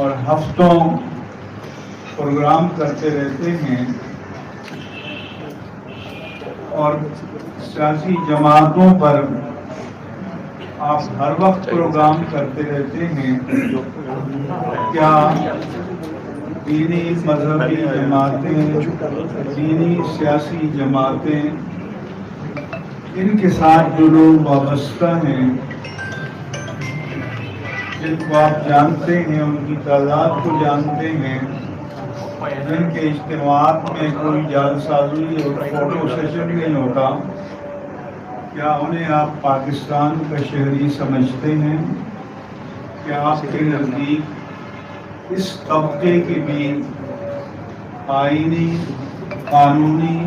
اور ہفتوں پروگرام کرتے رہتے ہیں اور سیاسی جماعتوں پر آپ ہر وقت پروگرام کرتے رہتے ہیں. کیا دینی مذہبی جماعتیں، دینی سیاسی جماعتیں، ان کے ساتھ جو لوگ وابستہ ہیں، جن کو آپ جانتے ہیں، ان کی تعداد کو جانتے ہیں، جن کے اجتماعات میں کوئی جعل سازی اور فوٹو سیشن نہیں ہوتا، کیا انہیں آپ پاکستان کا شہری سمجھتے ہیں؟ کیا آپ کے نزدیک اس طبقے کے بھی آئینی، قانونی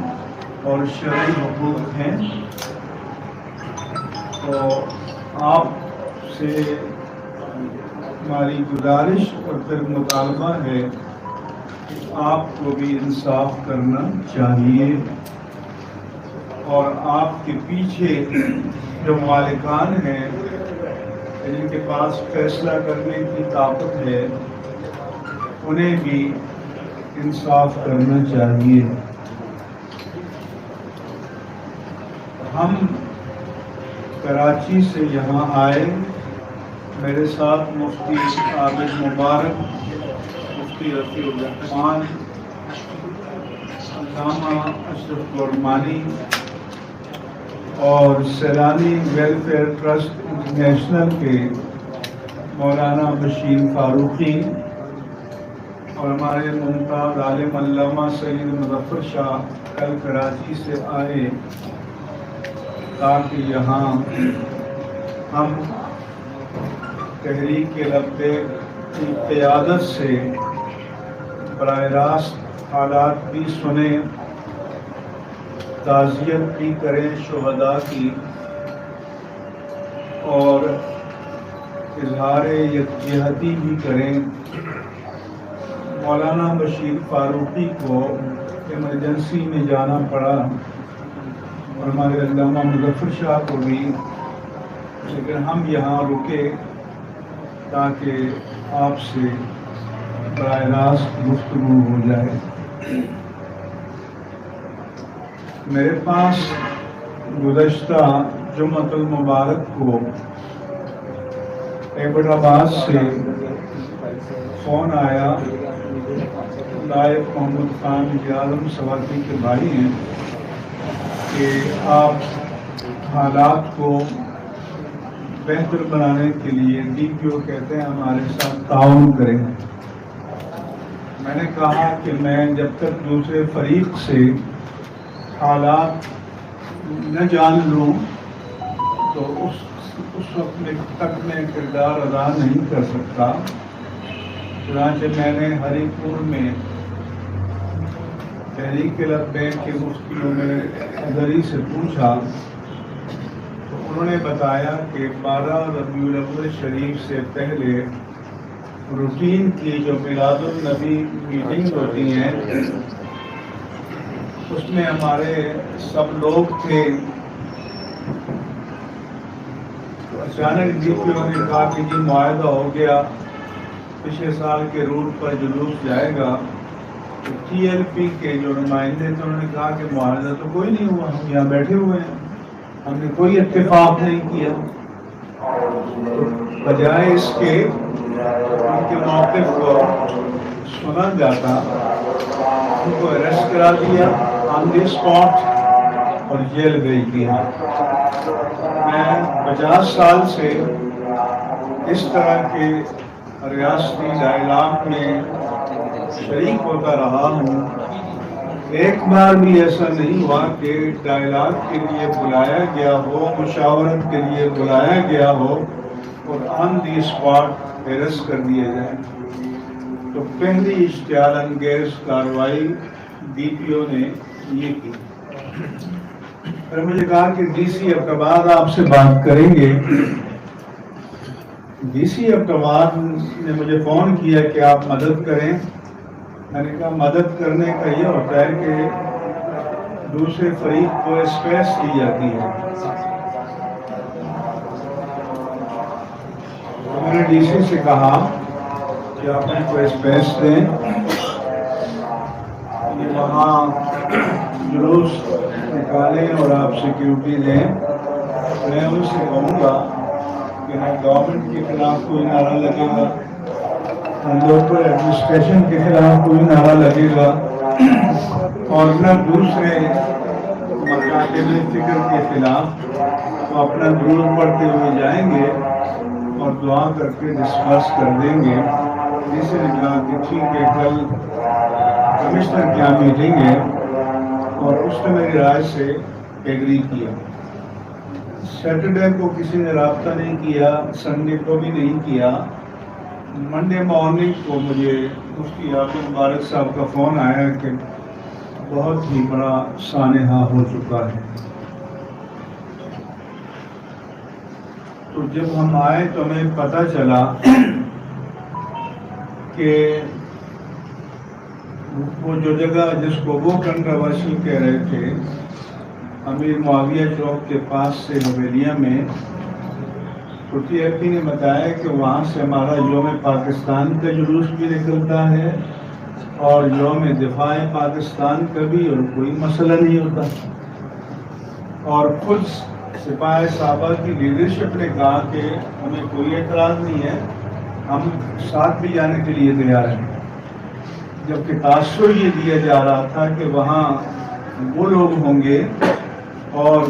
اور شرعی حقوق ہیں؟ تو آپ سے ہماری گزارش اور پھر مطالبہ ہے کہ آپ کو بھی انصاف کرنا چاہیے، اور آپ کے پیچھے جو مالکان ہیں، جن کے پاس فیصلہ کرنے کی طاقت ہے، انہیں بھی انصاف کرنا چاہیے. ہم کراچی سے یہاں آئے، میرے ساتھ مفتی عابد مبارک، مفتی رفیع الرحمان، علامہ اشرف غرمانی اور سیلانی ویلفیئر ٹرسٹ انٹرنیشنل کے مولانا بشیر فاروقی، اور ہمارے ممتاز عالم علامہ سید مظفر شاہ کل کراچی سے آئے تاکہ یہاں ہم تحریک لبیک کی قیادت سے براہ راست حالات بھی سنیں، تعزیت بھی کریں شہداء کی، اور اظہار یکجہتی بھی کریں. مولانا بشیر فاروقی کو ایمرجنسی میں جانا پڑا اور ہمارے علامہ مظفر شاہ کو بھی، لیکن ہم یہاں رکے تاکہ آپ سے براہ راست گفتگو ہو جائے. میرے پاس گزشتہ جمعۃ المبارک کو ایبٹ آباد سے فون آیا، لائق محمد خان اعظم سواتی کے بھائی ہیں، کہ آپ حالات کو بہتر بنانے کے لیے ڈی پی او کہتے ہیں ہمارے ساتھ تعاون کریں. میں نے کہا کہ میں جب تک دوسرے فریق سے حالات نہ جان لوں تو اس وقت تک میں کردار ادا نہیں کر سکتا. چنانچہ میں نے ہری پور میں تحریک لبیک کے مفتی عمر حیدری سے پوچھا تو انہوں نے بتایا کہ 12 ربیع الاول شریف سے پہلے روٹین کی جو میلاد النبی میٹنگ ہوتی ہیں، اس میں ہمارے سب لوگ تھے. اچانک ڈی پی او نے کہا کہ جی معاہدہ ہو گیا، پچھلے سال کے روٹ پر جلوس جائے گا. ٹی ایل پی کے جو نمائندے تھے انہوں نے کہا کہ معاہدہ تو کوئی نہیں ہوا، ہم یہاں بیٹھے ہوئے ہیں، ہم نے کوئی اتفاق نہیں کیا. بجائے اس کے ان کے موقف کو سنا جاتا، ان کو اریسٹ کرا دیا آن دی اسپاٹ اور جیل بھیج دیا. میں 50 سال سے اس طرح کے ریاستی ڈائلاگ میں شریک ہوتا رہا ہوں. ایک بار بھی ایسا نہیں ہوا کہ ڈائلاگ کے لیے بلایا گیا ہو، مشاورت کے لیے بلایا گیا ہو اور آن دی اسپاٹ اریسٹ کر دیا جائے. تو پہلی اشتعال انگیز کارروائی ڈی پی او نے یہ کی. پھر مجھے کہا کہ ڈی سی ابٹاباد آپ سے بات کریں گے. ڈی سی ابٹاباد نے مجھے فون کیا کہ آپ مدد کریں. میں نے کہا مدد کرنے کا یہ ہوتا ہے کہ دوسرے فریق کو اسپیس دی جاتی ہے. میں نے ڈی سی سے کہا کہ آپ ان کو اسپیس دیں، یہ وہاں جلوس نکالیں اور آپ سیکیورٹی دیں۔ میں ان سے کہوں گا کہ نہ گورنمنٹ کے خلاف کوئی نعرہ لگے گا، نہ لوکل ایڈمنسٹریشن کے خلاف کوئی نعرہ لگے گا، اور نہ دوسرے مکاتب فکر کے خلاف۔ وہ اپنا درود پڑھتے ہوئے جائیں گے اور دعا کر کے ڈسکس کر دیں گے۔ جسے نے کہا کہ ٹھیک ہے، کل کمشنر کیا میٹنگ ہے، اور اس نے میری رائے سے ایگری کیا۔ سیٹرڈے کو کسی نے رابطہ نہیں کیا، سنڈے کو بھی نہیں کیا۔ منڈے مارننگ کو مجھے مفتی عابد مبارک صاحب کا فون آیا کہ بہت ہی بڑا سانحہ ہو چکا ہے۔ تو جب ہم آئے تو ہمیں پتہ چلا کہ وہ جو جگہ جس کو وہ کنٹروورشل کہہ رہے تھے، امیر معاویہ چوک کے پاس سے حویلیہ میں، چھٹی ایپی نے بتایا کہ وہاں سے ہمارا یوم پاکستان کا جلوس بھی نکلتا ہے اور یوم دفاع پاکستان کا بھی، اور کوئی مسئلہ نہیں ہوتا۔ اور خود سپاہی صحابہ کی لیڈرشپ نے کہا کہ ہمیں کوئی اعتراض نہیں ہے، ہم ساتھ بھی جانے کے لیے تیار ہیں۔ جبکہ تاثر یہ دیا جا رہا تھا کہ وہاں وہ لوگ ہوں گے اور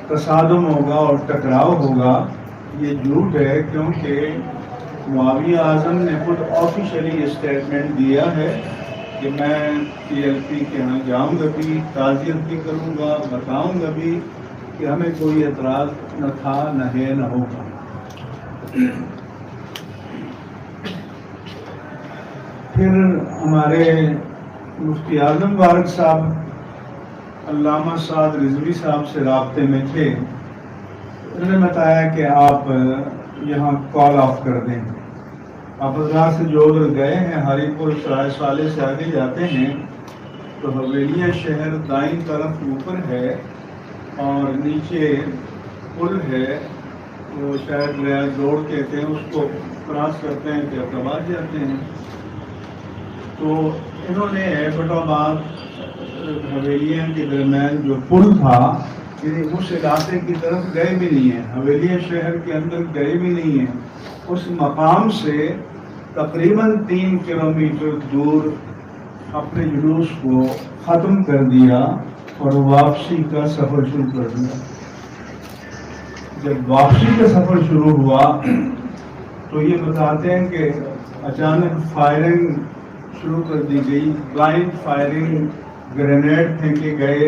تصادم ہوگا اور ٹکراؤ ہوگا۔ یہ جھوٹ ہے، کیونکہ معاویہ اعظم نے خود آفیشلی اسٹیٹمنٹ دیا ہے کہ میں پی ایل پی کے یہاں جاؤں گا بھی، تعزیت بھی کروں گا، بتاؤں گا بھی کہ ہمیں کوئی اعتراض نہ تھا، نہ ہے، نہ ہوگا۔ پھر ہمارے مفتی اعظم مبارک صاحب علامہ سعد رضوی صاحب سے رابطے میں تھے۔ انہوں نے بتایا کہ آپ یہاں کال آف کر دیں۔ آپ حضرات سے جو ادھر گئے ہیں، ہری پور سرائے سالے سے آگے جاتے ہیں تو حویلیہ شہر دائیں طرف اوپر ہے اور نیچے پل ہے، وہ شاید ریاض روڈ کہتے ہیں، اس کو کراس کرتے ہیں کہ اقتباد جاتے ہیں۔ تو انہوں نے ایبٹ آباد حویلیہ کے درمیان جو پل تھا، یعنی اس علاقے کی طرف گئے بھی نہیں ہیں، حویلیہ شہر کے اندر گئے بھی نہیں ہیں، اس مقام سے تقریباً 3 کلومیٹر دور اپنے جلوس کو ختم کر دیا اور واپسی کا سفر شروع کر دیا۔ جب واپسی کا سفر شروع ہوا تو یہ بتاتے ہیں کہ اچانک فائرنگ شروع کر دی گئی، بلائنڈ فائرنگ، گرینیڈ پھینکے گئے،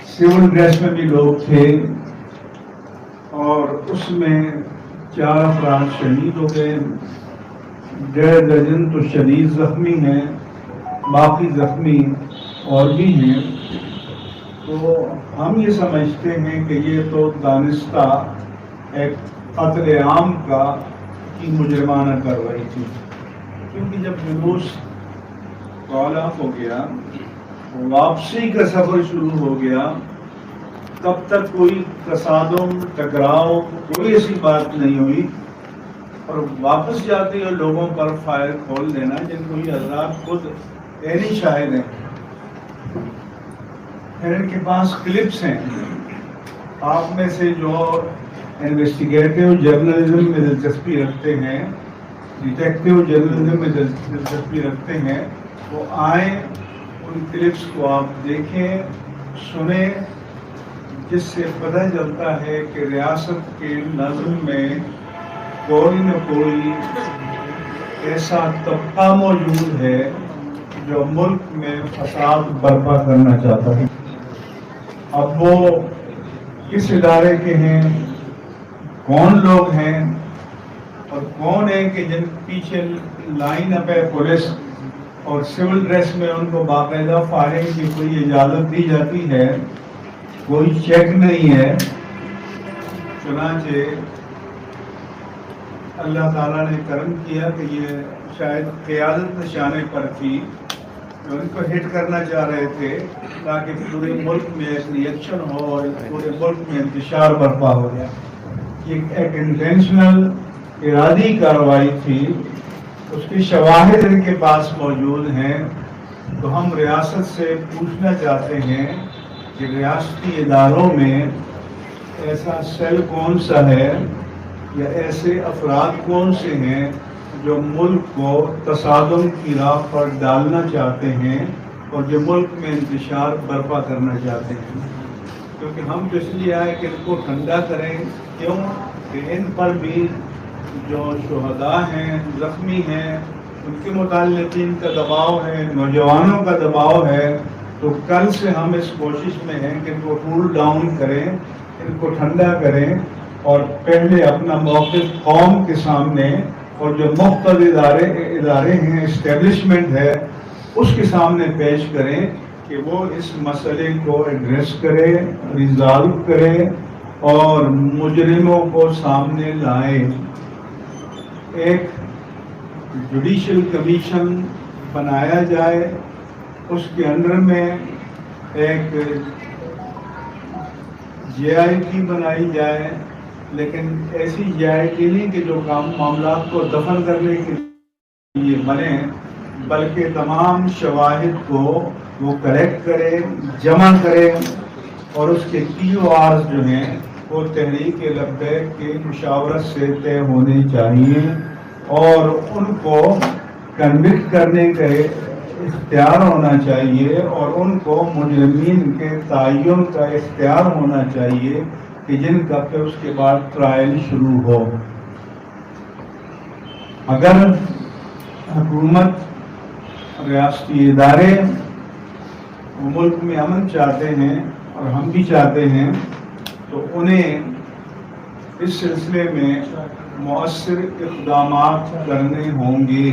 سول ڈریس میں بھی لوگ تھے، اور اس میں 4 افراد شہید ہو گئے، 1.5 درجن تو شدید زخمی ہیں، باقی زخمی اور بھی ہیں۔ تو ہم یہ سمجھتے ہیں کہ یہ تو دانستہ ایک قتل عام کی مجرمانہ کارروائی تھی، کیونکہ جب جلوس کال آف ہو گیا، واپسی کا سفر شروع ہو گیا، تب تک کوئی تصادم، ٹکراؤ، کوئی ایسی بات نہیں ہوئی، اور واپس جاتے ہوئے لوگوں پر فائر کھول دینا، جن کو یہ حضرات خود عینی شاہد ہیں۔ پھر ان کے پاس کلپس ہیں۔ آپ میں سے جو انویسٹیگیٹو جرنلزم میں دلچسپی رکھتے ہیں، ڈیٹیکٹیو جرنلزم میں دلچسپی رکھتے ہیں، وہ آئیں، ان کلپس کو آپ دیکھیں، سنیں، جس سے پتہ چلتا ہے کہ ریاست کے نظم میں کوئی نہ کوئی ایسا طبقہ موجود ہے جو ملک میں فساد برپا کرنا چاہتا ہے۔ اب وہ کس ادارے کے ہیں، کون لوگ ہیں، اور کون ہے کہ جن پیچھے لائن اپ ہے پولیس اور سول ڈریس میں ان کو باقاعدہ فائرنگ کی کوئی اجازت دی جاتی ہے، کوئی چیک نہیں ہے۔ چنانچہ اللہ تعالیٰ نے کرم کیا کہ یہ شاید قیادت نشانے پر تھی، جو ان کو ہٹ کرنا چاہ رہے تھے تاکہ پورے ملک میں ایک ریئیکشن ہو اور پورے ملک میں انتشار برپا ہو جائے۔ یہ ایک انٹینشنل ارادی کارروائی تھی اس کی شواہد ان کے پاس موجود ہیں، تو ہم ریاست سے پوچھنا چاہتے ہیں کہ ریاستی اداروں میں ایسا سیل کون سا ہے یا ایسے افراد کون سے ہیں جو ملک کو تصادم کی راہ پر ڈالنا چاہتے ہیں اور جو ملک میں انتشار برپا کرنا چاہتے ہیں. کیونکہ ہم تو اس لیے آئے کہ ان کو ٹھنڈا کریں. کیوں کہ ان پر بھی جو شہداء ہیں، زخمی ہیں، ان کے متعلقین کا دباؤ ہے، نوجوانوں کا دباؤ ہے. تو کل سے ہم اس کوشش میں ہیں کہ ان کو کول ڈاؤن کریں، ان کو ٹھنڈا کریں اور پہلے اپنا موقف قوم کے سامنے اور جو مختلف ادارے ہیں، اسٹیبلشمنٹ ہے، اس کے سامنے پیش کریں کہ وہ اس مسئلے کو ایڈریس کرے، ریزالو کرے اور مجرموں کو سامنے لائے. ایک جوڈیشل کمیشن بنایا جائے، اس کے انڈر میں ایک جے آئی ٹی بنائی جائے، لیکن ایسی جے آئی ٹی نہیں کہ جو معاملات کو دفن کرنے کے لیے بنے، بلکہ تمام شواہد کو وہ کلیکٹ کرے، جمع کرے اور اس کے ٹی او آرز جو ہیں وہ تحریک لبیک کی مشاورت سے طے ہونے چاہیے اور ان کو کنوکٹ کرنے کا اختیار ہونا چاہیے اور ان کو مجرمین کے تعین کا اختیار ہونا چاہیے کہ جن کا پھر اس کے بعد ٹرائل شروع ہو. اگر حکومت، ریاستی ادارے ملک میں امن چاہتے ہیں اور ہم بھی چاہتے ہیں، تو انہیں اس سلسلے میں مؤثر اقدامات کرنے ہوں گے.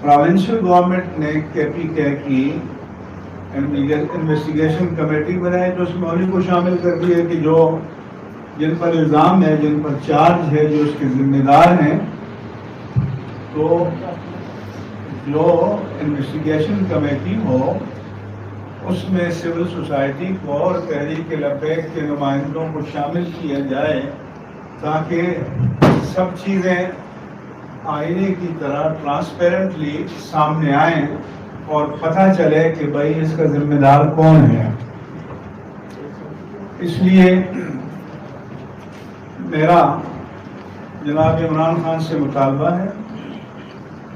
پروونشل گورنمنٹ نے KPK کی انویسٹیگیشن کمیٹی بنائی، تو اس میں انہیں کو شامل کر دیا کہ جو جن پر الزام ہے، جن پر چارج ہے، جو اس کے ذمہ دار ہیں. تو جو انویسٹیگیشن کمیٹی ہو اس میں سول سوسائٹی کو اور تحریک لبیک کے نمائندوں کو شامل کیا جائے تاکہ سب چیزیں آئینے کی طرح ٹرانسپیرنٹلی سامنے آئیں اور پتہ چلے کہ بھائی اس کا ذمہ دار کون ہے. اس لیے میرا جناب عمران خان سے مطالبہ ہے،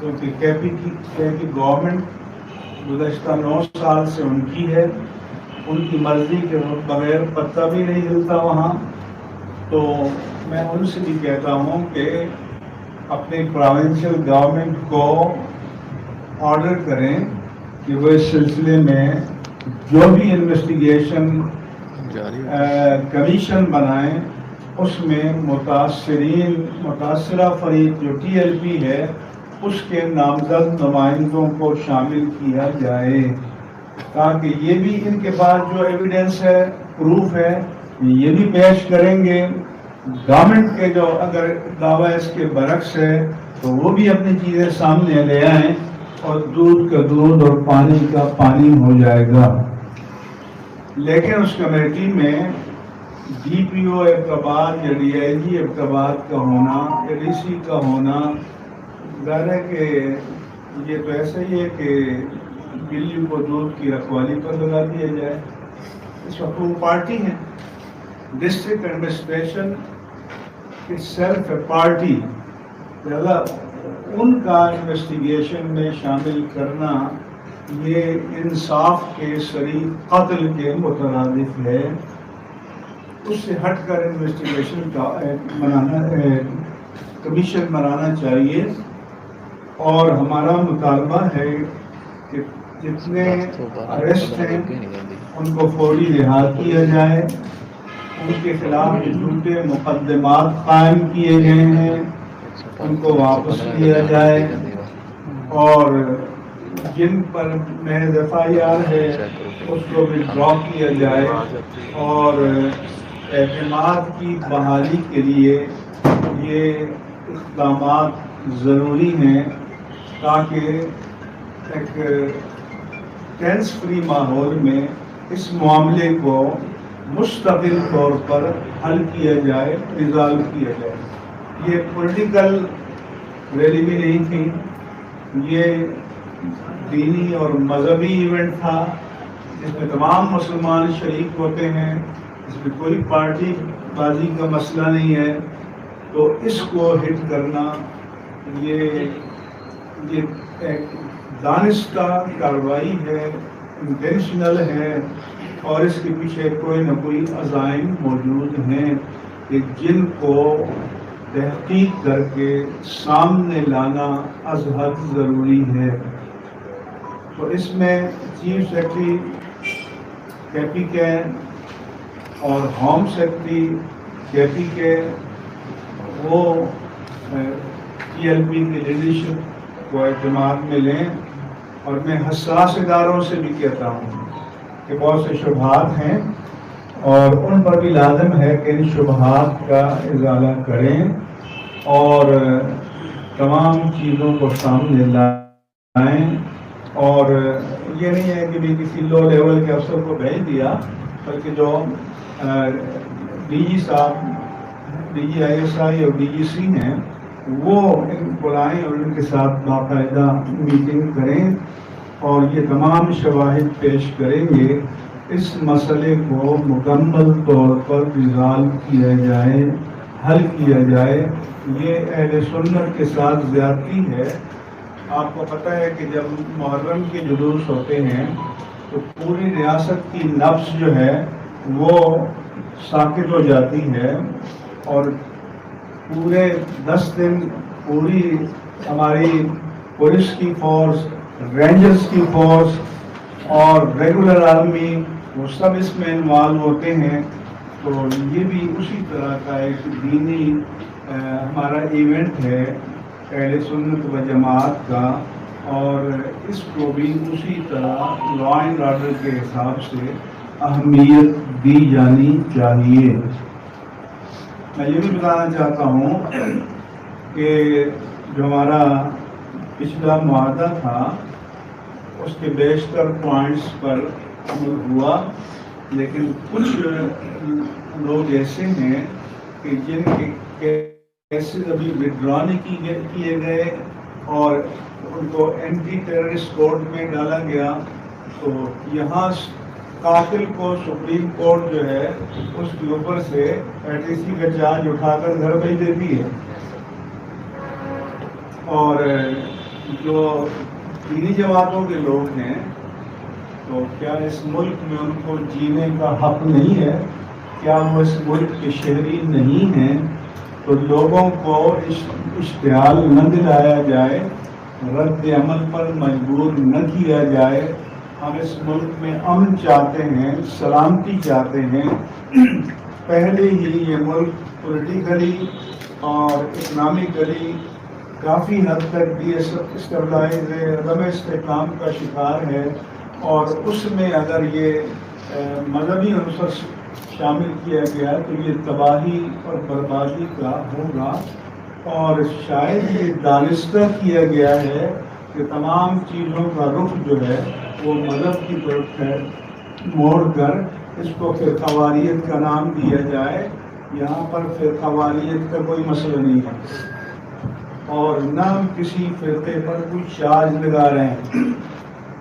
کیونکہ KPK کی گورنمنٹ گزشتہ 9 سال سے ان کی ہے، ان کی مرضی کے بغیر پتہ بھی نہیں ہلتا وہاں. تو میں ان سے بھی کہتا ہوں کہ اپنی پروونشل گورنمنٹ کو آرڈر کریں کہ وہ اس سلسلے میں جو بھی انویسٹیگیشن کمیشن بنائیں اس میں متاثرہ فریق جو TLP ہے اس کے نامزد نمائندوں کو شامل کیا جائے تاکہ یہ بھی ان کے پاس جو ایویڈنس ہے، پروف ہے، یہ بھی پیش کریں گے. گورنمنٹ کے جو اگر دعویٰ اس کے برعکس ہے تو وہ بھی اپنی چیزیں سامنے لے آئیں اور دودھ کا دودھ اور پانی کا پانی ہو جائے گا. لیکن اس کمیٹی میں DPO ابتباد یا DIG ابتباد کا ہونا یا DC کا ہونا، ظاہر ہے کہ یہ تو ایسا ہی ہے کہ بلی کو دودھ کی رکھوالی پر لگا دیا جائے. اس وقت وہ پارٹی ہیں، ڈسٹرکٹ ایڈمنسٹریشن سیلف پارٹی، لہذا ان کا انویسٹیگیشن میں شامل کرنا یہ انصاف کے صریح قتل کے مترادف ہے. اس سے ہٹ کر انویسٹیگیشن کا کمیشن بنانا چاہیے. اور ہمارا مطالبہ ہے کہ جتنے اریسٹ ہیں ان کو فوری رہا کیا جائے، ان کے خلاف جھوٹے مقدمات قائم کیے گئے ہیں ان کو واپس لیا جائے اور جن پر محض FIR ہے اس کو بھی ڈرا کیا جائے اور اعتماد کی بحالی کے لیے یہ اقدامات ضروری ہیں تاکہ ایک ٹینس فری ماحول میں اس معاملے کو مستقل طور پر حل کیا جائے، ریزالو کیا جائے. یہ پولیٹیکل ریلی بھی نہیں تھی، یہ دینی اور مذہبی ایونٹ تھا جس میں تمام مسلمان شریک ہوتے ہیں، اس میں کوئی پارٹی بازی کا مسئلہ نہیں ہے. تو اس کو ہٹ کرنا یہ ایک دانستہ کارروائی ہے، انٹینشنل ہے، اور اس کے پیچھے کوئی نہ کوئی عزائم موجود ہیں کہ جن کو تحقیق کر کے سامنے لانا از حد ضروری ہے. تو اس میں چیف سیکرٹری کے پی کے اور ہوم سیکرٹری کے پی کے وہ ٹی ایل پی کی لیڈرشپ کو اعتماد میں لیں. اور میں حساس اداروں سے بھی کہتا ہوں کہ بہت سے شبہات ہیں اور ان پر بھی لازم ہے کہ ان شبہات کا ازالہ کریں اور تمام چیزوں کو سامنے لائیں. اور یہ نہیں ہے کہ بھی کسی لو لیول کے افسر کو بھیج دیا، بلکہ جو ڈی جی صاحب، D G I S I اور ڈی جی سی ہیں، وہ ان بلائیں اور ان کے ساتھ باقاعدہ میٹنگ کریں اور یہ تمام شواہد پیش کریں گے. اس مسئلے کو مکمل طور پر ریزالو کیا جائے، حل کیا جائے. یہ اہل سنت کے ساتھ زیادتی ہے. آپ کو پتہ ہے کہ جب محرم کے جلوس ہوتے ہیں تو پوری ریاست کی نبض جو ہے وہ ساکت ہو جاتی ہے، اور پورے 10 دن پوری ہماری پولیس کی فورس، رینجرز کی فورس اور ریگولر آرمی وہ سب اس میں انوالو ہوتے ہیں. تو یہ بھی اسی طرح کا ایک دینی ہمارا ایونٹ ہے اہل سنت و جماعت کا، اور اس کو بھی اسی طرح لا اینڈ آرڈر کے حساب سے اہمیت دی جانی چاہیے. میں یہ بھی بتانا چاہتا ہوں کہ جو ہمارا پچھلا معاہدہ تھا اس کے بیشتر پوائنٹس پر عمل ہوا، لیکن کچھ لوگ ایسے ہیں کہ جن کے کیسز ابھی وڈرا نہیں کیے گئے اور ان کو اینٹی ٹیررسٹ کوڈ میں ڈالا گیا. تو یہاں قاتل کو سپریم کورٹ جو ہے اس کے اوپر سے ایٹیسی کا چارج اٹھا کر گھر بھیج دیتی ہے، اور جو دینی جماعتوں کے لوگ ہیں تو کیا اس ملک میں ان کو جینے کا حق نہیں ہے؟ کیا وہ اس ملک کے شہری نہیں ہیں؟ تو لوگوں کو اشتعال نہ دلایا جائے، رد عمل پر مجبور نہ کیا جائے. ہم اس ملک میں امن چاہتے ہیں، سلامتی چاہتے ہیں. پہلے ہی یہ ملک پولیٹیکلی اور اکنامکلی کافی حد تک ڈی اسٹیبلائز ہے، عدم استحکام کا شکار ہے، اور اس میں اگر یہ مذہبی عنصر شامل کیا گیا تو یہ تباہی اور بربادی کا ہوگا. اور شاید یہ دانستہ کیا گیا ہے کہ تمام چیزوں کا رخ جو ہے وہ مذہب کی طرف ہے، موڑ کر اس کو فرقواریت کا نام دیا جائے. یہاں پر فرقواریت کا کوئی مسئلہ نہیں ہے اور نہ ہم کسی فرقے پر کوئی چارج لگا رہے ہیں.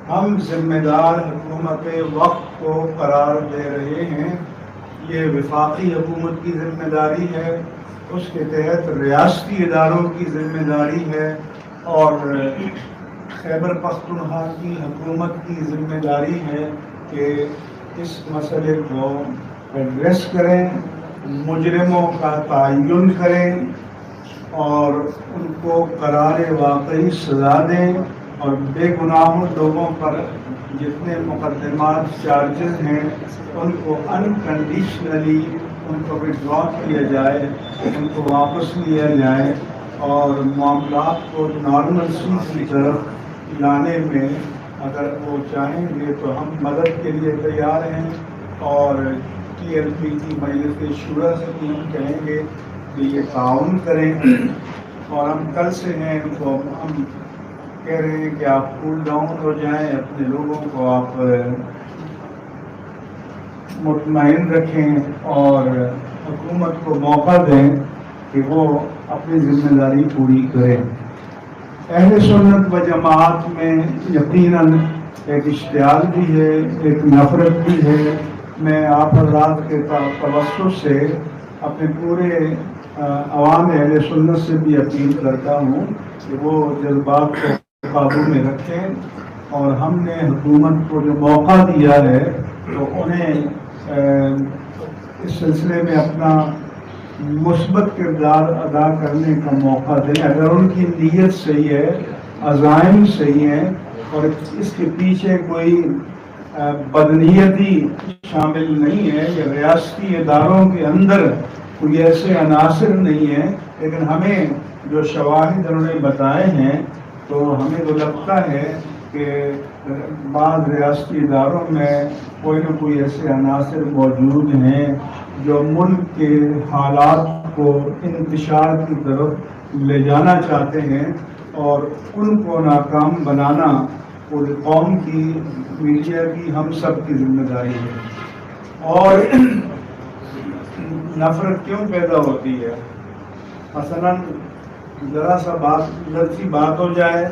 ہم ذمہ دار حکومت وقت کو قرار دے رہے ہیں. یہ وفاقی حکومت کی ذمہ داری ہے، اس کے تحت ریاستی اداروں کی ذمہ داری ہے، اور خیبر پختونخوا کی حکومت کی ذمہ داری ہے کہ اس مسئلے کو ایڈریس کریں، مجرموں کا تعین کریں اور ان کو قرار واقعی سزا دیں، اور بے گناہوں لوگوں پر جتنے مقدمات چارجز ہیں ان کو انکنڈیشنلی ان کو وڈرا کیا جائے، ان کو واپس لیا جائے، اور معاملات کو نارملسی کی طرف لانے میں اگر وہ چاہیں گے تو ہم مدد کے لیے تیار ہیں. اور ٹی ایل پی کی مجلس شورا سے بھی ہم کہیں گے کہ یہ تعاون کریں، اور ہم کل سے ہیں ان کو ہم کہہ رہے ہیں کہ آپ کول ڈاؤن ہو جائیں، اپنے لوگوں کو آپ مطمئن رکھیں اور حکومت کو موقع دیں کہ وہ اپنی ذمہ داری پوری کریں۔ اہل سنت و جماعت میں یقیناً ایک اشتعال بھی ہے، ایک نفرت بھی ہے۔ میں آپ حضرات کے توسط سے اپنے پورے عوام اہل سنت سے بھی اپیل کرتا ہوں کہ وہ جذبات کو قابو میں رکھیں، اور ہم نے حکومت کو جو موقع دیا ہے تو انہیں اس سلسلے میں اپنا مثبت کردار ادا کرنے کا موقع دیں۔ اگر ان کی نیت صحیح ہے، عزائم صحیح ہیں، اور اس کے پیچھے کوئی بدنیتی شامل نہیں ہے یا ریاستی اداروں کے اندر کوئی ایسے عناصر نہیں ہیں، لیکن ہمیں جو شواہد انہوں نے بتائے ہیں تو ہمیں تو لگتا ہے کہ بعض ریاستی اداروں میں کوئی نہ کوئی ایسے عناصر موجود ہیں جو ملک کے حالات کو انتشار کی طرف لے جانا چاہتے ہیں، اور ان کو ناکام بنانا پوری قوم کی، میڈیا کی، ہم سب کی ذمہ داری ہے۔ اور نفرت کیوں پیدا ہوتی ہے؟ مثلاً ذرا سی بات ہو جائے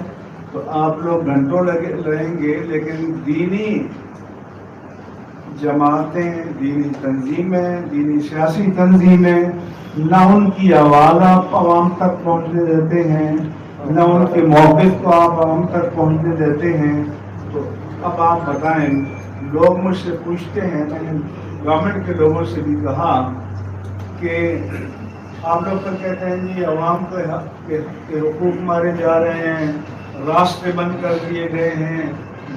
تو آپ لوگ گھنٹوں رہیں گے، لیکن دینی جماعتیں، دینی تنظیمیں، دینی سیاسی تنظیمیں نہ ان کی آواز آپ عوام تک پہنچنے دیتے ہیں، نہ ان کے موقف کو آپ عوام تک پہنچنے دیتے ہیں۔ تو اب آپ بتائیں، لوگ مجھ سے پوچھتے ہیں، میں نے گورنمنٹ کے لوگوں سے بھی کہا کہ آپ لوگ تو کہتے ہیں جی عوام کے حقوق مارے جا رہے ہیں، راستے بند کر دیے گئے ہیں،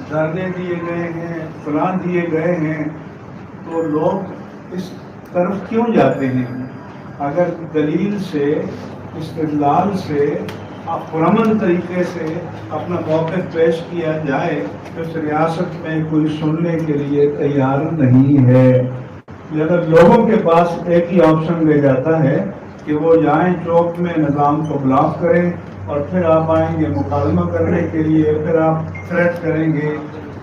دھرنے دیے گئے ہیں، فلاں دیے گئے ہیں، تو لوگ اس طرف کیوں جاتے ہیں؟ اگر دلیل سے، استدلال سے، پرامن طریقے سے اپنا موقف پیش کیا جائے تو اس ریاست میں کوئی سننے کے لیے تیار نہیں ہے۔ لہذا لوگوں کے پاس ایک ہی آپشن رہ جاتا ہے کہ وہ جائیں چوک میں نظام کو بلاک کریں، اور پھر آپ آئیں گے مکالمہ کرنے کے لیے، پھر آپ تھریٹ کریں گے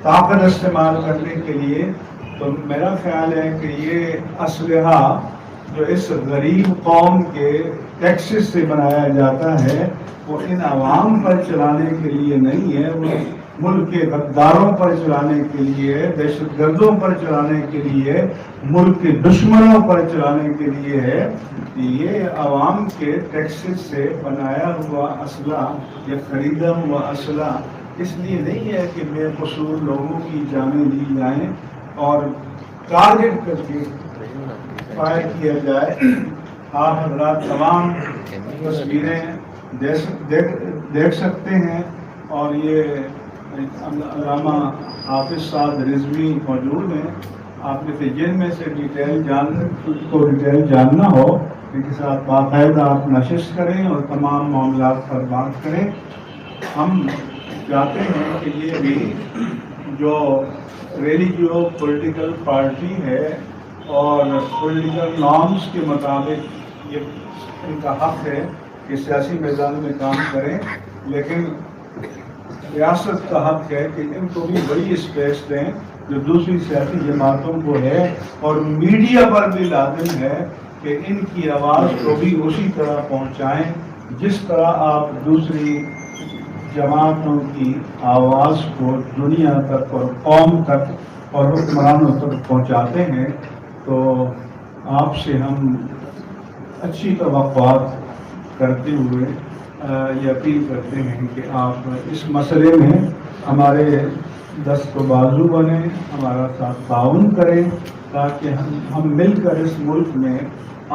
طاقت استعمال کرنے کے لیے۔ تو میرا خیال ہے کہ یہ اسلحہ جو اس غریب قوم کے ٹیکسز سے بنایا جاتا ہے وہ ان عوام پر چلانے کے لیے نہیں ہے، وہ ملک کے غداروں پر چلانے کے لیے، دہشت گردوں پر چلانے کے لیے، ملک کے دشمنوں پر چلانے کے لیے ہے۔ یہ عوام کے ٹیکسز سے بنایا ہوا اسلحہ یا خریدا ہوا اسلحہ اس لیے نہیں ہے کہ بے قصور لوگوں کی جانیں لی جائیں اور ٹارگٹ کر کے فائر کیا جائے۔ آپ حضرات تمام تصویریں دیکھ سکتے ہیں، اور یہ علامہ حافظ سعد رضوی موجود ہیں۔ آپ میں سے جن میں سے ڈیٹیل جاننا ہو ان کے ساتھ باقاعدہ آپ نشست کریں اور تمام معاملات پر بات کریں۔ ہم چاہتے ہیں کہ یہ بھی جو ریلیجیو پولیٹیکل پارٹی ہے اور پولیٹیکل نارمز کے مطابق یہ ان کا حق ہے کہ سیاسی میدان میں کام کریں، لیکن ریاست کا حق ہے کہ ان کو بھی بڑی اسپیس دیں جو دوسری سیاسی جماعتوں کو ہے، اور میڈیا پر بھی لازم ہے کہ ان کی آواز کو بھی اسی طرح پہنچائیں جس طرح آپ دوسری جماعتوں کی آواز کو دنیا تک اور قوم تک اور حکمرانوں تک پہنچاتے ہیں۔ تو آپ سے ہم اچھی توقعات کرتے ہوئے یہ اپیل کرتے ہیں کہ آپ اس مسئلے میں ہمارے دست و بازو بنیں، ہمارا ساتھ تعاون کریں، تاکہ ہم مل کر اس ملک میں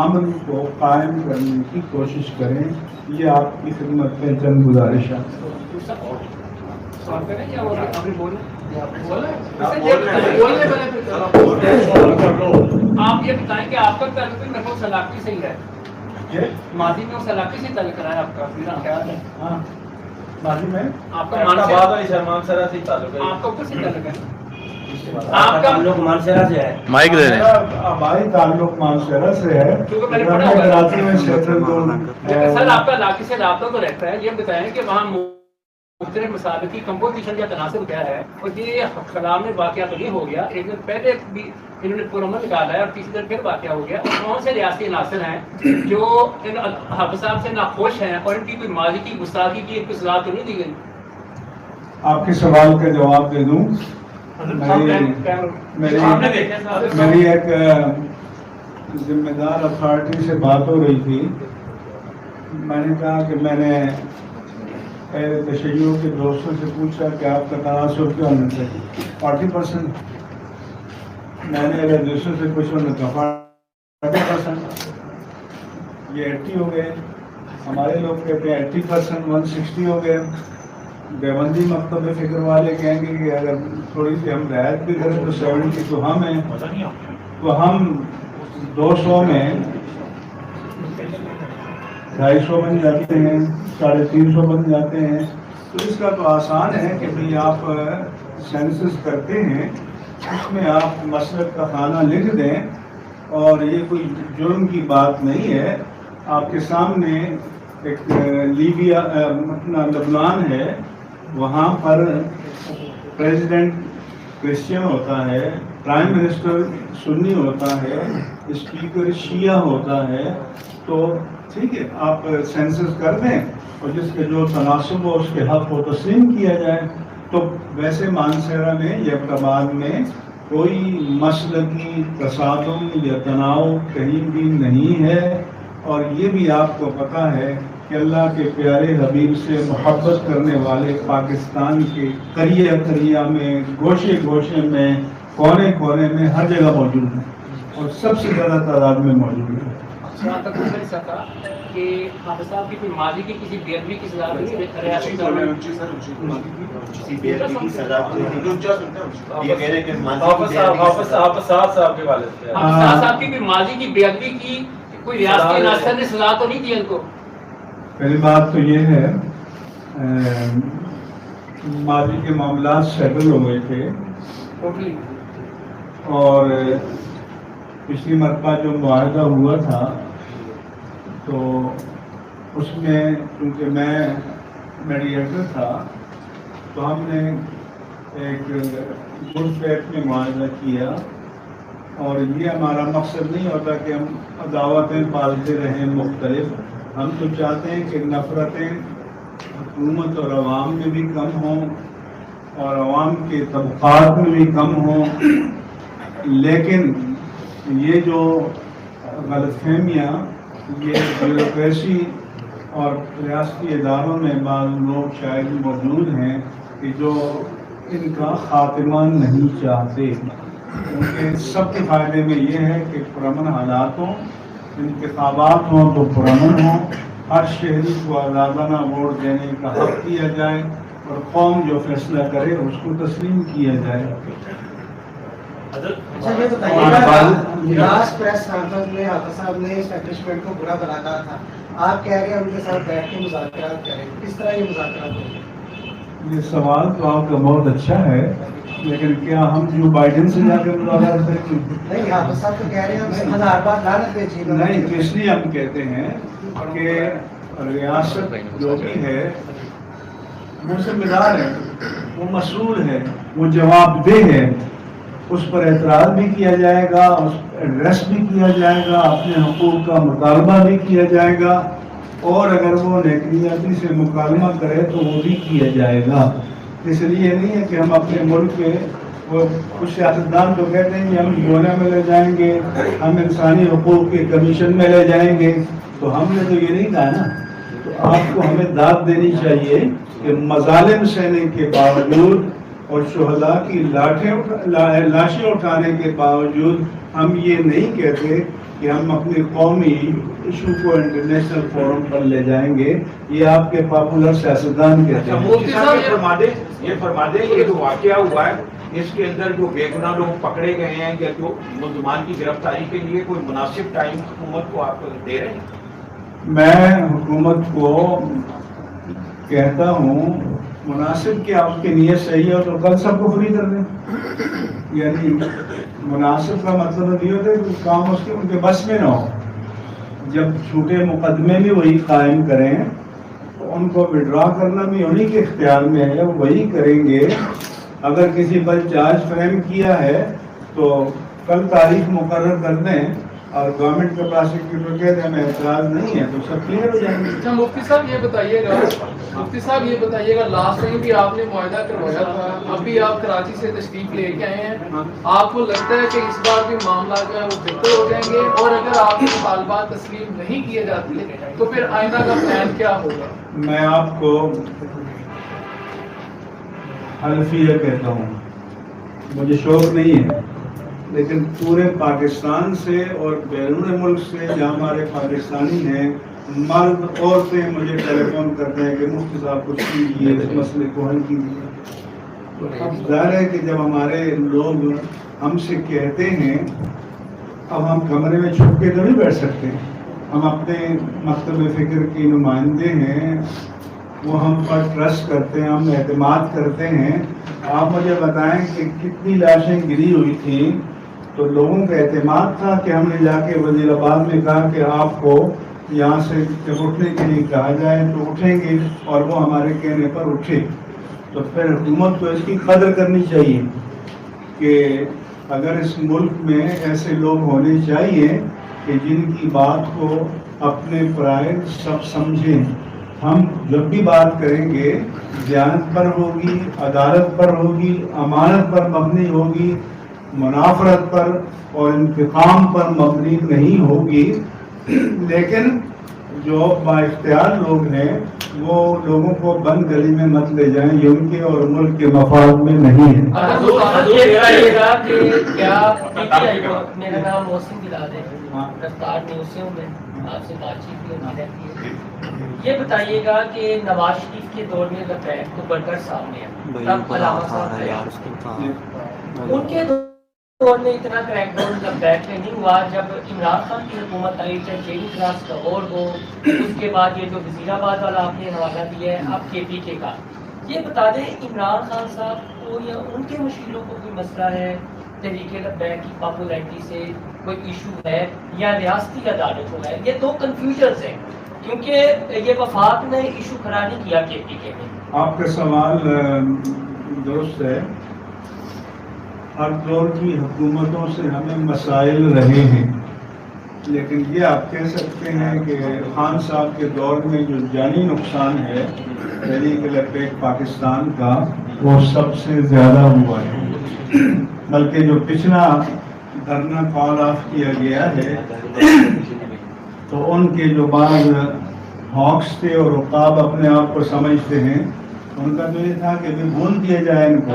امن کو قائم کرنے کی کوشش کریں۔ یہ آپ کی خدمت میں چند گزارشات۔ آپ یہ بتائیں کہ آپ کا تعلق سلاقی سے ہی ہے، ماضی میں وہ سلاقی سے تعلق رہا ہے آپ کا؟ میرا خیال ہے ہاں، ماضی میں آپ کا مانسرا سے تعلق ہے، آپ کا کس سے تعلق ہے؟ آپ کا تعلق مانسرا سے ہے؟ مائک دے رہے ہیں۔ آبائی تعلق مانسرا سے ہے، کیونکہ میں نے پڑھا ہوا کراچی میں سیٹل تو سر آپ کا علاقے سے رابطہ تو رہتا ہے۔ یہ بتائیں کہ وہاں مختلف مسائل کی کمپوزیشن یا تناسب کیا ہے. اور یہ خلا میں واقعہ تو نہیں ہو گیا, ایک دن پہلے بھی انہوں نے پرامن نکالا ہے اور تیسری دن پھر واقعہ ہو گیا. اور کون سے ریاستی عناصر ہیں جو ان حافظ صاحب سے ناخوش ہیں اور ان کی کوئی ماضی کی گستاخی کی ایک اصلاح تو نہیں دی گئی؟ آپ کے سوال کا جواب دے دوں. میری ایک ذمہ دار اتھارٹی سے بات ہو رہی تھی. میں نے کہا کہ میں نے تشیع کے دوستوں سے پوچھا کہ آپ کا تناسب کیا ہونا چاہیے. 40%. میں نے اگر دوستوں سے پوچھا انہوں نے کہا 40%. یہ 80 ہو گئے. ہمارے لوگ کہتے ہیں 80%, 160 ہو گئے. دیوبندی مکتب فکر والے کہیں گے کہ اگر تھوڑی سی ہم رعایت بھی کریں تو 70 تو ہم ہیں. تو ہم 200 میں 250 بن جاتے ہیں, 350 بن جاتے ہیں. تو اس کا تو آسان ہے کہ بھئی آپ سینسس کرتے ہیں, اس میں آپ مسلک کا خانہ لکھ دیں, اور یہ کوئی جرم کی بات نہیں ہے. آپ کے سامنے ایک لیبیا لبنان ہے, وہاں پر پریزیڈنٹ کرسچین ہوتا ہے, پرائم منسٹر سنی ہوتا ہے, اسپیکر شیعہ ہوتا ہے. تو ٹھیک ہے, آپ سینسس کر دیں اور جس کے جو تناسب ہو اس کے حق کو تسلیم کیا جائے. تو ویسے مانسہرہ میں یا ابتباد میں کوئی مسلکی تصادم یا تناؤ کہیں بھی نہیں ہے. اور یہ بھی آپ کو پتہ ہے کہ اللہ کے پیارے حبیب سے محبت کرنے والے پاکستان کے قریہ قریہ میں, گوشے گوشے میں, کونے کونے میں ہر جگہ موجود ہیں, اور سب سے زیادہ تعداد میں موجود ہیں. یہاں تک نہیں سکا کہ حافظ صاحب کی کوئی ماضی کی کسی بے ادبی کی سزا نہیں ریاستی صاحب کی کوئی ماضی کی بے ادبی کی کوئی ریاستی عناصر نے سزا تو نہیں دی ان کو؟ پہلی بات تو یہ ہے ماضی کے معاملات سیٹل ہو گئے تھے, اور پچھلی مرتبہ جو معاہدہ ہوا تھا تو اس میں کیونکہ میں میڈیٹر تھا تو ہم نے ایک گڈ فیتھ میں معاہدہ کیا. اور یہ ہمارا مقصد نہیں ہوتا کہ ہم عداوتیں پالتے رہیں مختلف. ہم تو چاہتے ہیں کہ نفرتیں حکومت اور عوام میں بھی کم ہوں اور عوام کے طبقات میں بھی کم ہوں. لیکن یہ جو غلط فہمیاں یہ بیوروکریسی اور ریاستی اداروں میں بعض لوگ شاید موجود ہیں کہ جو ان کا خاتمہ نہیں چاہتے. کیونکہ سب کے فائدے میں یہ ہے کہ پرامن حالات ہوں, انتخابات ہوں تو پرامن ہوں, ہر شہری کو آزادانہ ووٹ دینے کا حق دیا جائے اور قوم جو فیصلہ کرے اس کو تسلیم کیا جائے. اچھا یہ بتائیے راس پریس کانفرنس میں حافظ صاحب نے اسٹیبلشمنٹ کو برا بنا کہا تھا, آپ کہہ رہے ہیں ان کے ساتھ بیٹھ کے مذاکرات کریں, کس طرح یہ مذاکرات ہوں گے؟ یہ سوال تو آپ کا بہت اچھا ہے, لیکن کیا ہم جو بائیڈن سے جا کے مذاکرات کریں گے؟ نہیں, حافظ صاحب تو کہہ رہے ہیں 1000 بار لعنت بھیجیے. نہیں, تو اس لیے ہم کہتے ہیں کہ ریاست جو بھی ہے وہ ذمہ دار ہے, وہ مسئول ہے, وہ جواب دہ ہے. اس پر اعتراض بھی کیا جائے گا, اس ایڈریس بھی کیا جائے گا, اپنے حقوق کا مطالبہ بھی کیا جائے گا, اور اگر وہ نیکنیاتی سے مکالمہ کرے تو وہ بھی کیا جائے گا. اس لیے نہیں ہے کہ ہم اپنے ملک کے وہ کچھ سیاستدان تو کہتے ہیں کہ ہم یونا میں لے جائیں گے, ہم انسانی حقوق کے کمیشن میں لے جائیں گے. تو ہم نے تو یہ نہیں کہا نا. تو آپ کو ہمیں داد دینی چاہیے کہ مظالم سہنے کے باوجود اور شہداء کی لاشیں اٹھانے کے باوجود ہم یہ نہیں کہتے کہ ہم اپنی قومی ایشو کو انٹرنیشنل فورم پر لے جائیں گے. یہ آپ کے پاپولر سیاستدان کہتے ہیں. یہ فرما دیں یہ جو واقعہ ہوا ہے اس کے اندر جو بے گناہ لوگ پکڑے گئے ہیں یا جو ملزمان کی گرفتاری کے لیے کوئی مناسب ٹائم حکومت کو آپ دے رہے ہیں؟ میں حکومت کو کہتا ہوں مناسب کہ آپ کی نیت صحیح ہو تو کل سب کو فری کر دیں. یعنی مناسب کا مطلب یہ ہوتا ہے کہ کام اس کے ان کے بس میں نہ ہو. جب چھوٹے مقدمے بھی وہی قائم کریں ان کو وڈرا کرنا بھی انہیں کے اختیار میں ہے، وہ وہی کریں گے۔ اگر کسی پر چارج فریم کیا ہے تو کل تاریخ مقرر کر دیں اور گورنمنٹ کے پراسیکیوٹر کہہ دیں ہمیں اعتراض نہیں ہے، تو سب کلیئر ہو جائیں گے۔ اچھا مفتی صاحب یہ بتائیے گا لاسٹ ٹائم بھی آپ نے معاہدہ کروایا تھا، ابھی آپ کراچی سے تشریف لے کے آئے ہیں، آپ کو لگتا ہے کہ اس بار بھی معاملہ جو ہے وہ بہتر ہو جائیں گے؟ اور اگر آپ کے مطالبات تسلیم نہیں کیے جاتے تو پھر آئندہ کا پلان کیا ہوگا؟ میں آپ کو حلفیہ کہتا ہوں، مجھے شوق نہیں ہے، لیکن پورے پاکستان سے اور بیرون ملک سے جہاں ہمارے پاکستانی ہیں، مرد عورتیں مجھے ٹیلی فون کرتے ہیں کہ مفتی صاحب کچھ کیجیے، اس مسئلے کو حل کیجیے۔ تو اب ظاہر ہے کہ جب ہمارے لوگ ہم سے کہتے ہیں، اب ہم کمرے میں چھپ کے تو نہیں بیٹھ سکتے، ہم اپنے مکتب فکر کی نمائندے ہیں، وہ ہم پر ٹرسٹ کرتے ہیں، ہم اعتماد کرتے ہیں۔ آپ مجھے بتائیں کہ کتنی لاشیں گری ہوئی تھیں، تو لوگوں کا اعتماد تھا کہ ہم نے جا کے وزیر آباد میں کہا کہ آپ کو یہاں سے جب اٹھنے کے لیے کہا جائے تو اٹھیں گے، اور وہ ہمارے کہنے پر اٹھے۔ تو پھر حکومت کو اس کی قدر کرنی چاہیے کہ اگر اس ملک میں ایسے لوگ ہونے چاہیے کہ جن کی بات کو اپنے پرائے سب سمجھیں۔ ہم جب بھی بات کریں گے دیانت پر ہوگی، عدالت پر ہوگی، امانت پر مبنی ہوگی، منافرت پر اور انتقام پر مبنی نہیں ہوگی۔ لیکن جو با اختیار لوگ ہیں وہ لوگوں کو بند گلی میں مت لے جائیں، یہ ان کے اور ملک کے مفاد میں نہیں ہے۔ میرا نام محسن بلال ہے، رفتار میوزیم میں آپ سے بات چیت بھی ہوتی رہتی ہے۔ یہ بتائیے گا کہ نواز شریف کے دور میں لبیک تو بڑھ سامنے ہے، تب علامہ صاحب تھے، ان کے دور میں اتنا کریک ڈاؤن لبیک میں نہیں ہوا۔ جب عمران خان کی حکومت آئی، چاہے چیری کلاس کا اور ہو، اس کے بعد یہ جو وزیر آباد والا آپ نے حوالہ دیا ہے اب کے پی کے کا، یہ بتا دیں عمران خان صاحب کو یا ان کے مشکلوں کو کوئی مسئلہ ہے، تحریک لبیک کی پاپولیرٹی سے کوئی ایشو ہے، یا ریاستی عدالت کو ہے؟ یہ دو کنفیوژنز ہیں، کیونکہ یہ وفاق نے ایشو کھڑا نہیں کیا کے پی کے میں۔ آپ کا سوال درست ہے۔ ہر دور کی حکومتوں سے ہمیں مسائل رہے ہیں، لیکن یہ آپ کہہ سکتے ہیں کہ خان صاحب کے دور میں جو جانی نقصان ہے تحریک لبیک پاکستان کا، وہ سب سے زیادہ ہوا ہے۔ بلکہ جو پچھلا دھرنا کال آف کیا گیا ہے تو ان کے جو بعض ہاکس تھے اور عقاب اپنے آپ کو سمجھتے ہیں، ان کا تو یہ تھا کہ بھول دیا جائے ان کو۔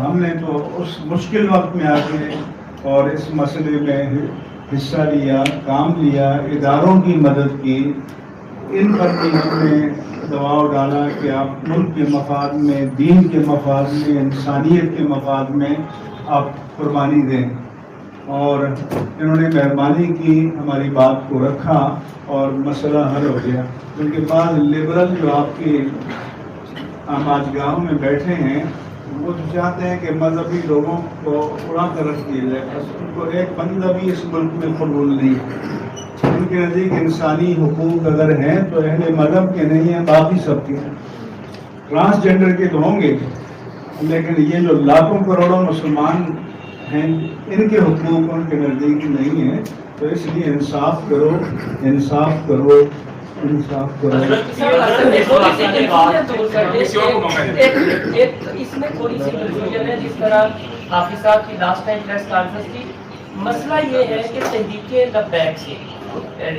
ہم نے تو اس مشکل وقت میں آ کے اور اس مسئلے میں حصہ لیا، کام لیا، اداروں کی مدد کی، ان پر بھی ہم نے دباؤ ڈالا کہ آپ ملک کے مفاد میں، دین کے مفاد میں، انسانیت کے مفاد میں آپ قربانی دیں، اور انہوں نے مہربانی کی، ہماری بات کو رکھا اور مسئلہ حل ہو گیا۔ کیونکہ بعض لبرل جو آپ کی آج گاؤں میں بیٹھے ہیں، وہ تو چاہتے ہیں کہ مذہبی لوگوں کو اڑا کر رکھ دیا جائے، بس ان کو ایک بندہ بھی اس ملک میں قبول نہیں ہے۔ ان کے نزدیک انسانی حقوق اگر ہیں تو اہل مذہب کے نہیں ہیں، باقی سب کے ہیں۔ ٹرانسجینڈر کے تو ہوں گے، لیکن یہ جو لاکھوں کروڑوں مسلمان ہیں ان کے حقوق ان کے نزدیک نہیں ہیں۔ تو اس لیے انصاف کرو، انصاف کرو، انصاف کرو۔ اس میں تھوڑی سی کنفیوژن ہے، جس طرح حافظ صاحب کی لاسٹ ٹائم پریس کانفرنس کی، مسئلہ یہ ہے کہ تحریک لبیک سے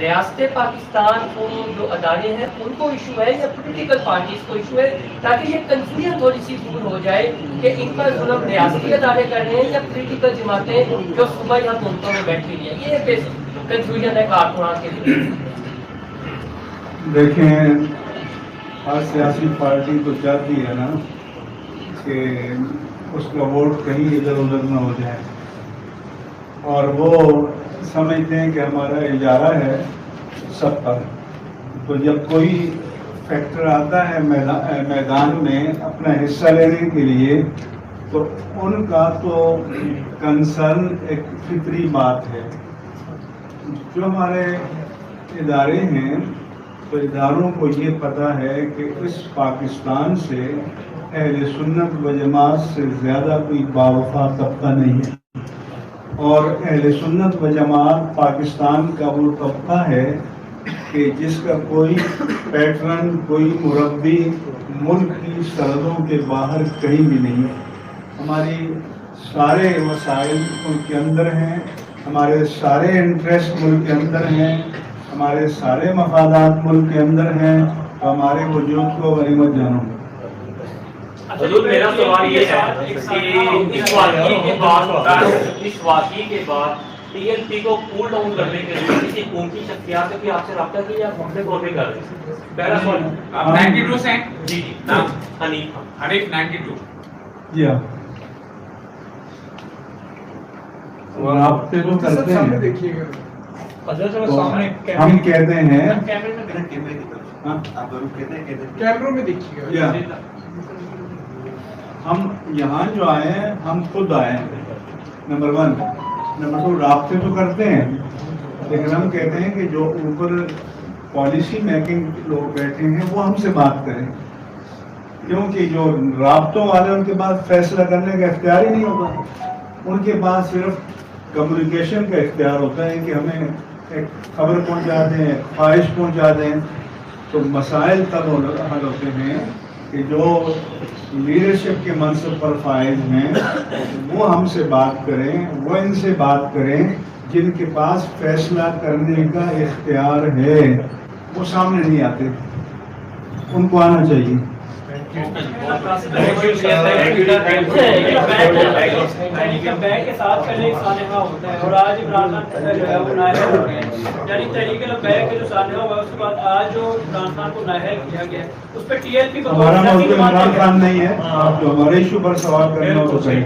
ریاست پاکستان کو جو ادارے ہیں ان کو ایشو ہے یا پولیٹیکل پارٹیز کو ایشو ہے، تاکہ یہ کنفیوژن تھوڑی سی دور ہو جائے کہ ان کا ظلم ریاستی ادارے کر رہے ہیں یا پولیٹیکل جماعتیں جو صبح یہاں حکومتوں میں بیٹھی ہوئی ہیں۔ یہ کنفیوژن ہے کارکنان کے لیے۔ دیکھیں، ہر سیاسی پارٹی تو چاہتی ہے نا کہ اس کا ووٹ کہیں ادھر ادھر نہ ہو جائے، اور وہ سمجھتے ہیں کہ ہمارا اجارہ ہے سب پر۔ تو جب کوئی فیکٹر آتا ہے میدان میں اپنا حصہ لینے کے لیے، تو ان کا تو کنسرن ایک فطری بات ہے۔ جو ہمارے ادارے ہیں تو اداروں کو یہ پتہ ہے کہ اس پاکستان سے اہل سنت و جماعت سے زیادہ کوئی باوفا طبقہ نہیں ہے، اور اہل سنت و جماعت پاکستان کا وہ طبقہ ہے کہ جس کا کوئی پیٹرن، کوئی مربی ملک کی سرحدوں کے باہر کہیں بھی نہیں ہے۔ ہماری سارے وسائل ملک کے اندر ہیں، ہمارے سارے انٹرسٹ ملک کے اندر ہیں، ہمارے سارے مفادات ملک کے اندر ہیں، تو ہمارے وجود کو غنیمت جانو۔ حضور میرا سوال یہ ہے کہ اس واقعے کے بعد ٹی ایل پی کو کول ڈاؤن کرنے کے لیے کسی حکومتی شخصیات نے بھی آپ سے رابطہ کیا یا ہم سے طور پہ کر رہے ہیں؟ پہلا سوال آپ 92 سے ہیں؟ جی نام حنیف 92 جی ہاں، رابطے تو کرتے ہیں، تو ہم کہتے ہیں کیمروں میں دیکھیے یا ہم یہاں جو آئے ہیں ہم خود آئے ہیں، نمبر 1۔ نمبر 2 رابطے تو کرتے ہیں، لیکن ہم کہتے ہیں کہ جو اوپر پالیسی میکنگ لوگ بیٹھے ہیں وہ ہم سے بات کریں، کیونکہ جو رابطوں والے ان کے پاس فیصلہ کرنے کا اختیار ہی نہیں ہوتا، ان کے پاس صرف کمیونیکیشن کا اختیار ہوتا ہے کہ ہمیں ایک خبر پہنچا دیں، خواہش پہنچا دیں۔ تو مسائل تب حل ہوتے ہیں کہ جو لیڈرشپ کے منصب پر فائز ہیں وہ ہم سے بات کریں، وہ ان سے بات کریں جن کے پاس فیصلہ کرنے کا اختیار ہے، وہ سامنے نہیں آتے، ان کو آنا چاہیے۔ بینک کے ساتھ پہلے ایک سانحہ ہوتا ہے اور آج عمران خان جو ہے وہ نااہل ہو گئے ہیں، یعنی تحریک لبیک کے جو سانحہ ہوا اس کے بعد آج جو عمران خان کو نااہل کیا گیا ہے اس پہ ٹی ایل پی کو ہمارا موضوع عمران خان نہیں ہے، آپ جو ہمارے ایشو پر سوال کرنا ہو تو صحیح۔